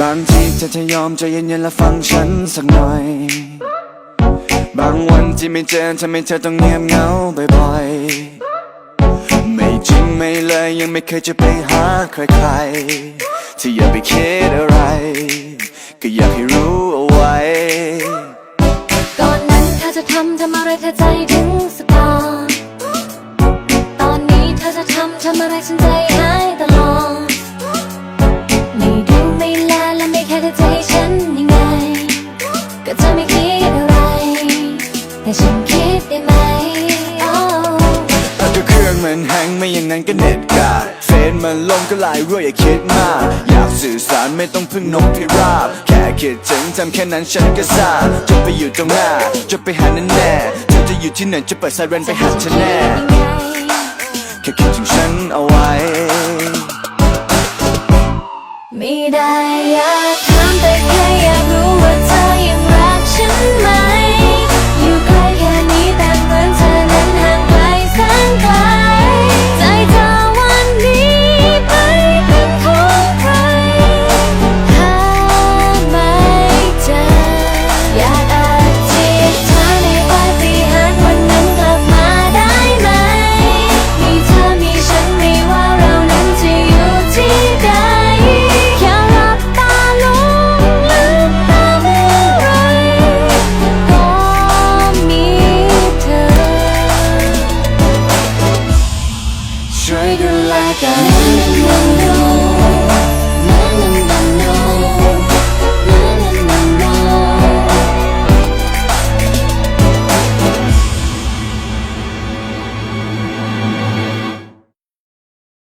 บางทีเธอจะยอมใจเย็นๆและฟังฉันสักหน่อยบางวันที่ไม่เจอทำให้เธอต้องเงียบเหงาบ่อยๆไม่จริงไม่เลยยังไม่เคยจะไปหาใครๆที่อย่าไปคิดอะไรก็อยากให้รู้เอาไว้ก่อนนั้นเธอจะทำอะไรเธอใจถึงสักตอนตอนนี้เธอจะทำอะไรฉันใจหายตลอดไม่ดูไม่แลและไม่แค่เธอจะให้ฉันยังไงก็เธอไม่คิดอะไรแต่ฉันคิดได้ไหมถ้าตัวเครื่องมันแฮงไม่อย่างนั้นก็เน็ตกาดเฟซมันลงก็ไลน์รั่วอย่าคิดมากอยากสื่อสารไม่ต้องพึ่งนกพิราบแค่คิดถึงทำแค่นั้นฉันก็ทราบจะไปอยู่ตรงหน้าจะไปหาแน่แน่เธอจะอยู่ที่ไหนจะเปิดไซเรนไปหาเธอแน่แค่คิดถึงฉันเอาไว้ไม่ได้อยากถามแต่แค่อยากรู้ว่าเธอยังรักฉันไหมอยู่ใกล้แค่นี้แต่เหมือนเธอนั้นห่างไกลแสนไกลใจเธอวันนี้ไม่เป็นของใครหาไม่เจออยากอธิษฐานให้ปาฏิหาริย์วันนั้นกลับมาได้ไหมมีเธอมีฉันไม่ว่าเรานั้นจะอยู่ที่ใดแค่หลับตาลงลืมตาเมื่อไรก็มีเธอช่วยดูแลกัน